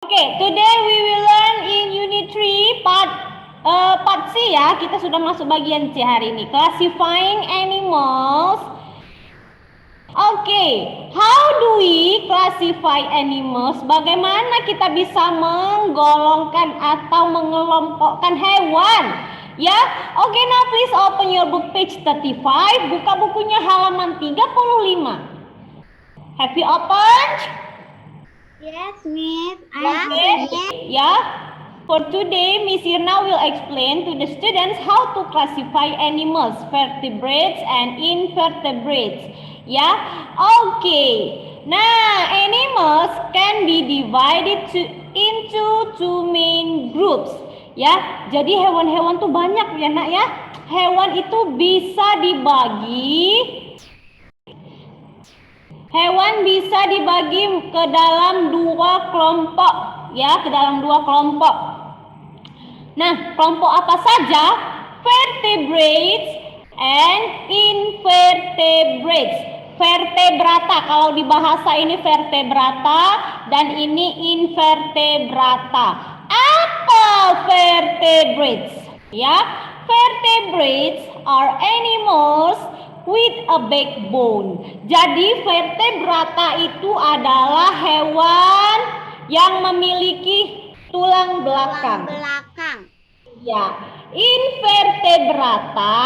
Okay, today we will learn in Unit 3 part C ya. Kita sudah masuk bagian C hari ini. Classifying animals. Okay, how do we classify animals? Bagaimana kita bisa menggolongkan atau mengelompokkan hewan? Ya, okay, now please open your book page 35. Buka bukunya halaman 35. Have you opened? Yes, Miss. Okay. Yeah. For today, Miss Irna will explain to the students how to classify animals, vertebrates and invertebrates. Yeah. Okay. Now, animals can be divided into two main groups. Ya. Jadi hewan-hewan tuh banyak ya, Nak ya. Hewan itu bisa dibagi ke dalam dua kelompok, ya, ke dalam dua kelompok. Nah, kelompok apa saja? Vertebrates and invertebrates. Vertebrata, kalau di bahasa ini vertebrata dan ini invertebrata. Apa vertebrates? Ya, vertebrates are animals with a backbone. Jadi vertebrata itu adalah hewan yang memiliki tulang belakang. Ya, invertebrata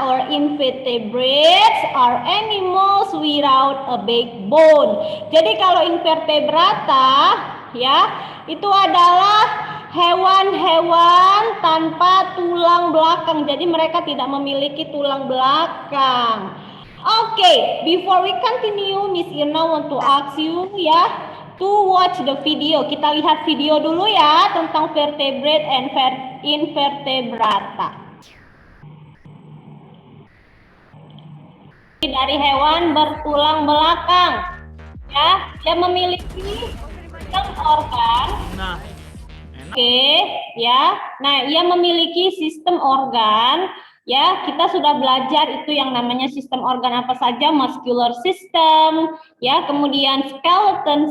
or invertebrates are animals without a backbone. Jadi kalau invertebrata ya, itu adalah hewan-hewan tanpa tulang belakang. Jadi mereka tidak memiliki tulang belakang. Okay, before we continue, Miss Irna want to ask you ya to watch the video. Kita lihat video dulu ya tentang vertebrate and invertebrata. Dari hewan bertulang belakang, ya, dia memiliki sistem organ. Oke, ya. Nah, ia memiliki sistem organ. Ya, kita sudah belajar itu yang namanya sistem organ apa saja, muscular system, ya, kemudian skeletal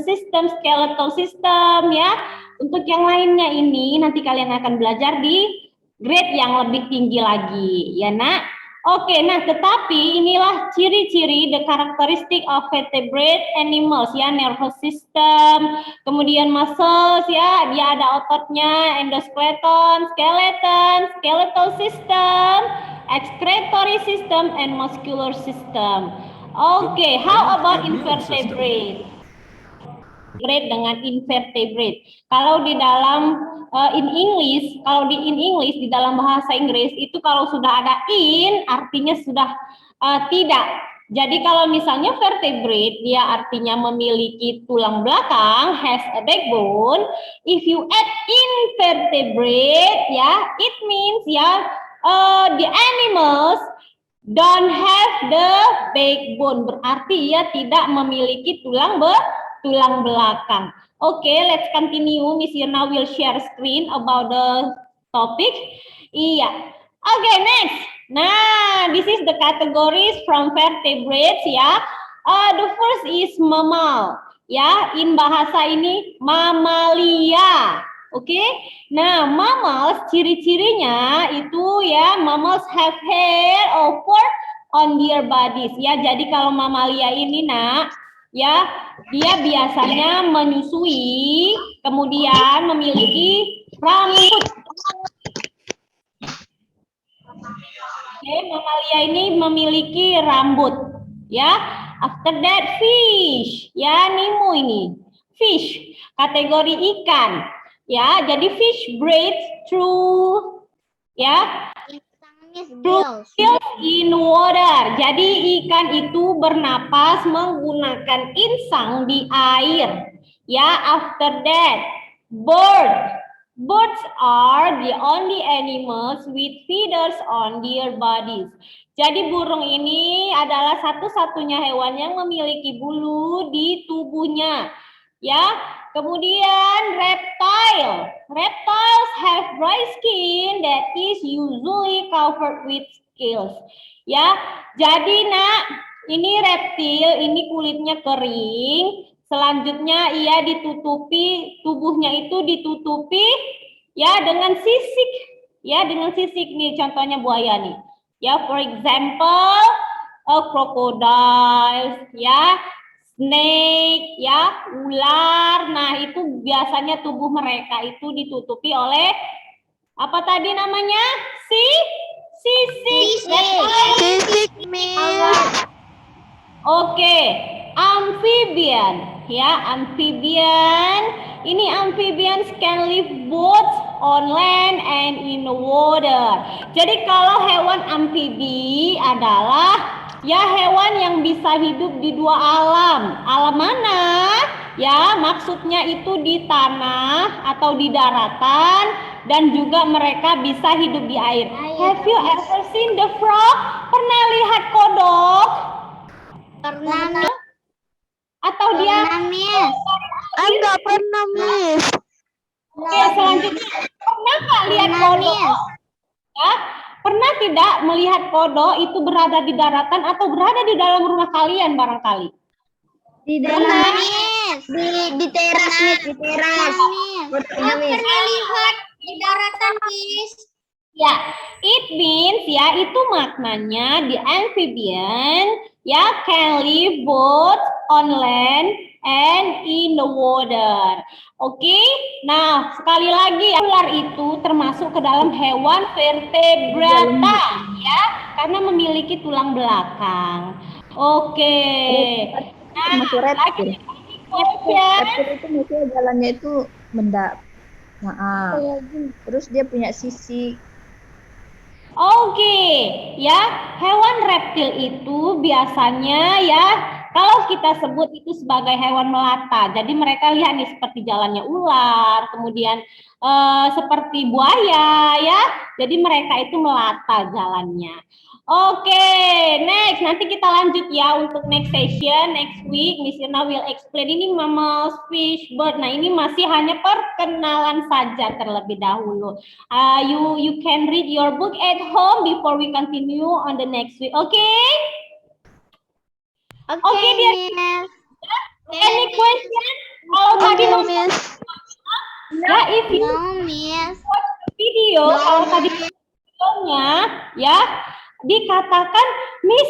system, ya. Untuk yang lainnya ini nanti kalian akan belajar di grade yang lebih tinggi lagi, ya, Nak. Oke, nah tetapi inilah ciri-ciri the characteristic of vertebrate animals, ya, nervous system, kemudian muscles, ya, dia ada ototnya, endoskeleton, skeletal system, excretory system, and muscular system. Oke, how about invertebrate? Dengan invertebrate. Kalau di dalam in English di dalam bahasa Inggris itu kalau sudah ada in artinya sudah tidak. Jadi kalau misalnya vertebrate dia artinya memiliki tulang belakang, has a backbone. If you add invertebrate ya, it means ya the animals don't have the backbone, berarti ia tidak memiliki tulang belakang. Okay, let's continue. Miss Irna will share screen about the topic. Iya. Okay, next. Nah, this is the categories from vertebrates ya. The first is mammal. Ya, in bahasa ini mamalia. Oke. Nah, mammals ciri-cirinya itu ya, mammals have hair or fur on their bodies. Ya, jadi kalau mamalia ini, Nak, ya, dia biasanya menyusui, kemudian memiliki rambut. Oke, mamalia ini memiliki rambut, ya. After that, fish, ya, Nemo ini, fish, kategori ikan, ya. Jadi fish breathes through, ya, in water. Jadi ikan itu bernapas menggunakan insang di air. Ya, after that, birds are the only animals with feathers on their bodies. Jadi burung ini adalah satu-satunya hewan yang memiliki bulu di tubuhnya. Ya, kemudian reptiles have dry skin that is usually covered with scales. Ya, jadi Nak, ini reptil, ini kulitnya kering, Selanjutnya ia ditutupi, tubuhnya itu ditutupi ya dengan sisik. Ya, dengan sisik nih contohnya buaya nih. Ya, for example, a crocodile, ya, snake, ya, ular. Nah, itu biasanya tubuh mereka itu ditutupi oleh apa tadi namanya? Sisik. Sisik, Miss. Oke, amphibian, ya, amphibian. Ini amphibians can live both on land and in the water. Jadi kalau hewan amfibi adalah ya hewan yang bisa hidup di dua alam. Alam mana? Ya, maksudnya itu di tanah atau di daratan dan juga mereka bisa hidup di air. Have you ever seen the frog? Pernah lihat kodok? Pernah, Atau dia Miss. Enggak pernah, Miss. Oke, selanjutnya pernah nggak lihat Pernah, kodok? Miss. Ya, pernah tidak melihat kodok itu berada di daratan atau berada di dalam rumah kalian barangkali? Di dalam, Miss. Di teras, Miss. Di teras. Pernah lihat di daratan, Miss. Ya, it means ya itu maknanya di amphibian ya can live both on land and in the water. Oke, nah sekali lagi ular itu termasuk ke dalam hewan vertebrata ya karena memiliki tulang belakang. Oke, nah lagi Reptil itu maksudnya jalannya itu mendak. Maaf. Terus dia punya sisi. Oke, ya hewan reptil itu biasanya ya kalau kita sebut itu sebagai hewan melata. Jadi mereka lihat nih seperti jalannya ular, kemudian seperti buaya ya. Jadi mereka itu melata jalannya. Oke, next nanti kita lanjut ya untuk next session next week. Miss Irna will explain ini mammals, fish, bird. Nah ini masih hanya perkenalan saja terlebih dahulu. You can read your book at home before we continue on the next week. Okay? Okay, dear. Miss. Any question? Kalau tadi Miss. ya, if you No, Miss. watch the video, kalau tadi videonya ya dikatakan Miss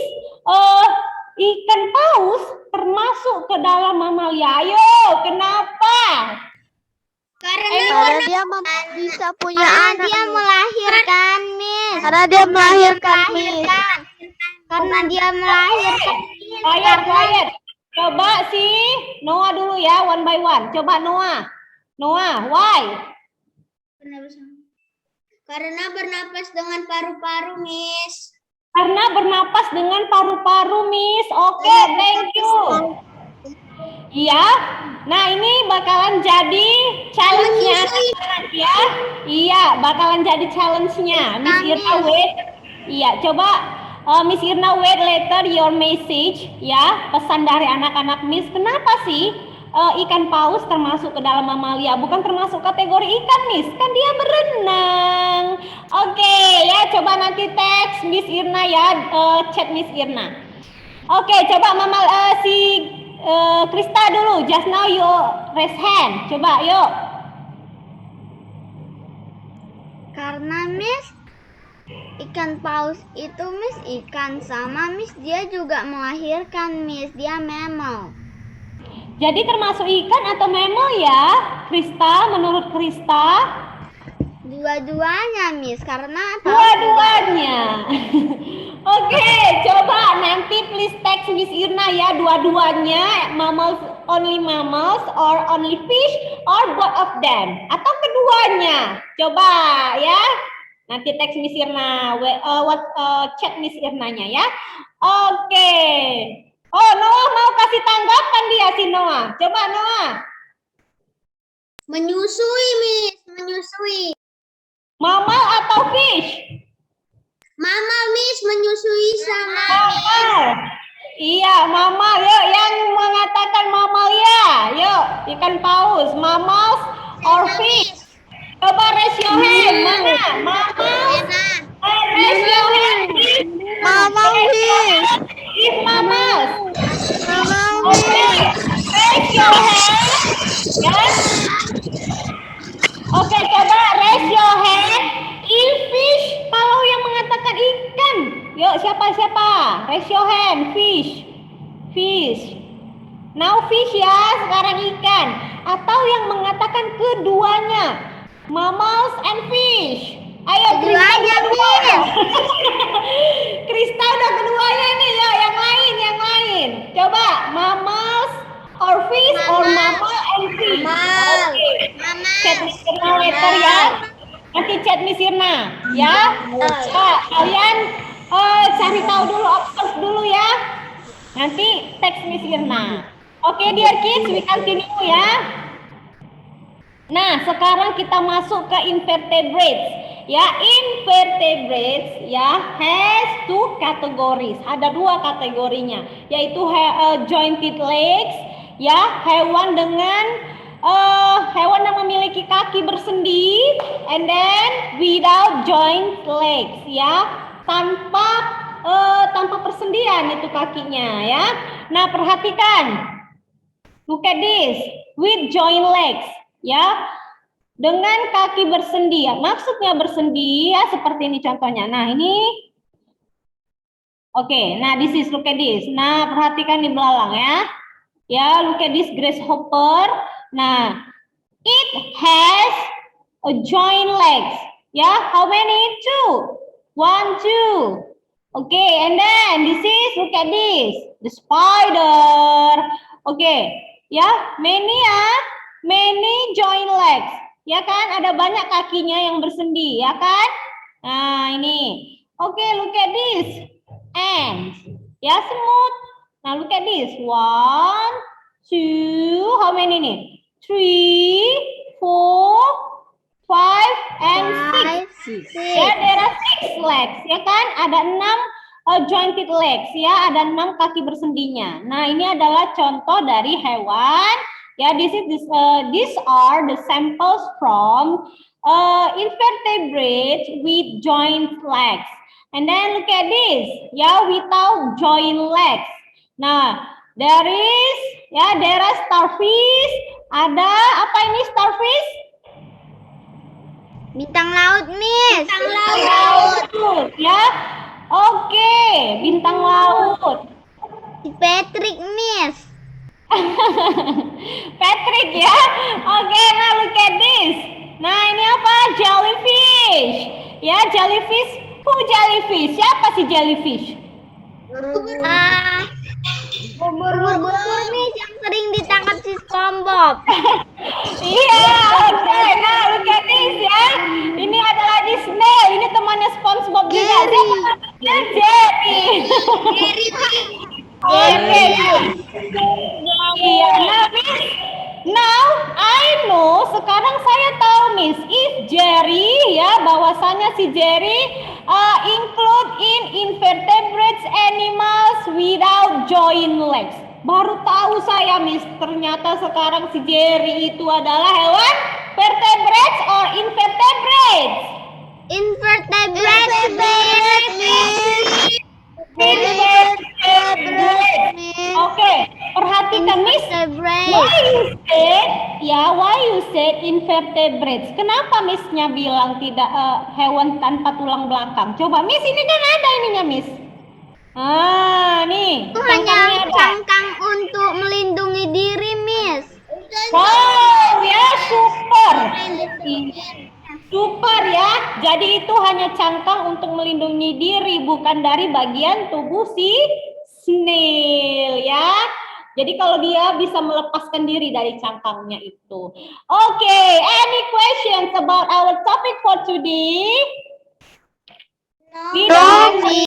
ikan paus termasuk ke dalam mamalia. Ayo, kenapa? Karena dia bisa punya Karena anak. dia melahirkan, Miss. Karena dia melahirkan, Miss. Karena dia melahirkan. Quiet. Coba si Noah dulu ya, one by one. Coba Noah. Noah, why? Karena bernapas dengan paru-paru, Miss. Karena bernapas dengan paru-paru, Miss. Oke, thank you. Iya. Nah, ini bakalan jadi challenge-nya anak-anak ya. Iya, bakalan jadi challenge-nya. Miss Irna wait. Iya, coba Miss Irna wait later your message ya. Pesan dari anak-anak Miss. Kenapa sih ikan paus termasuk ke dalam mamalia? Bukan termasuk kategori ikan, Miss. Kan dia berenang. Oke, ya coba nanti teks Miss Irna ya, chat Miss Irna. Oke, coba si Krista dulu. Just now you raise hand. Coba, yuk. Karena Miss, ikan paus itu Miss ikan sama Miss dia juga melahirkan, Miss. Dia mammal. Jadi termasuk ikan atau mammal ya, Krista? Menurut Krista? Dua-duanya, Miss. Karena Dua-duanya. Oke, coba nanti please text Miss Irna ya dua-duanya, mammals, only mammals or only fish or both of them atau keduanya. Coba ya. Nanti text Miss Irna, chat Miss Irnanya ya. Oke. Oh, Noah mau kasih tanggapan dia si Noah. Coba Noah. menyusui, Miss. Menyusui. Mammal atau fish? Mama, Miss, menyusui sama Mammal. Iya, mammal. Yuk, yang mengatakan mammal ya. Yuk, ikan paus. Mammals or fish? Coba raise your hand. Mana? Mammals? Raise your hand. Mammal, Miss. If mammals. Mammal, Okay. Raise your hand. Ya. Oke, coba raise your hand. In fish, kalau yang mengatakan ikan. Yuk, siapa? Raise your hand. Fish. Fish. Now fish ya, sekarang ikan. Atau yang mengatakan keduanya. Mammals and fish. Ayo, Keduanya, Miss. Krista udah keduanya nih, ya. Yang lain. Coba, mammals or fish or mammal and fish. Oke. Chat Miss Irna later ya. Nanti chat Miss Irna, ya. Kalian cari tahu dulu, observe dulu ya. Nanti text Miss Irna. Oke, dear kids, we continue ya. Nah, sekarang kita masuk ke invertebrates. Ya, invertebrates ya has two categories. Ada dua kategorinya, yaitu jointed legs, ya, hewan yang memiliki kaki bersendi, and then without joint legs, ya, tanpa persendian itu kakinya, ya. Nah, perhatikan. Look at this, with joint legs, ya, dengan kaki bersendi. Ya. Maksudnya bersendi ya seperti ini contohnya. Nah ini, oke. Nah this is, look at this. Nah perhatikan di belalang ya. Ya, look at this grasshopper. Nah, it has a joint legs. Ya, how many? 2. 1, 2. Okay, and then this is, look at this, the spider. Okay. Ya, many joint legs. Ya kan, ada banyak kakinya yang bersendi, ya kan? Nah, ini. Oke, look at this. Ants. Ya, semut. Nah, look at this. 1, 2, how many nih? 3, 4, 5, and 6. Ya, there are 6 legs, ya kan? Ada 6 jointed legs, ya, ada 6 kaki bersendinya. Nah, ini adalah contoh dari hewan. Ya, these are the samples from invertebrates with joint legs. And then look at this, ya, without joint legs. Nah, there are starfish. Ada apa ini starfish? Bintang laut, Miss. Bintang laut, ya. Oke, bintang laut. Si Patrick, Miss. Patrick ya. Oke, nah look at this. Nah, ini apa? Jellyfish. Ya, jellyfish. Who jellyfish? Siapa si jellyfish? Ubur-ubur, Miss, yang sering ditangkap si SpongeBob. Iya, oke. Nah, look at this ya. Ini adalah di snail. Ini temannya SpongeBob juga. Jerry. Oke. Iya, nah, Miss. Now, I know, sekarang saya tahu, Miss, if Jerry, ya, bahwasanya si Jerry include in invertebrates animals without joint legs. Baru tahu saya, Miss, ternyata sekarang si Jerry itu adalah hewan vertebrates or invertebrates? Invertebrates, Miss. Oke, perhatikan, Miss. Why you said invertebrates? Kenapa Miss-nya bilang tidak hewan tanpa tulang belakang? Coba, Miss, ini kan ada ininya, Miss. Nih. Itu hanya cangkang untuk melindungi diri, Miss. Wow, ya, super. Super ya. Jadi itu hanya cangkang untuk melindungi diri, bukan dari bagian tubuh si snail ya. Jadi kalau dia bisa melepaskan diri dari cangkangnya itu. Oke, any questions about our topic for today? No,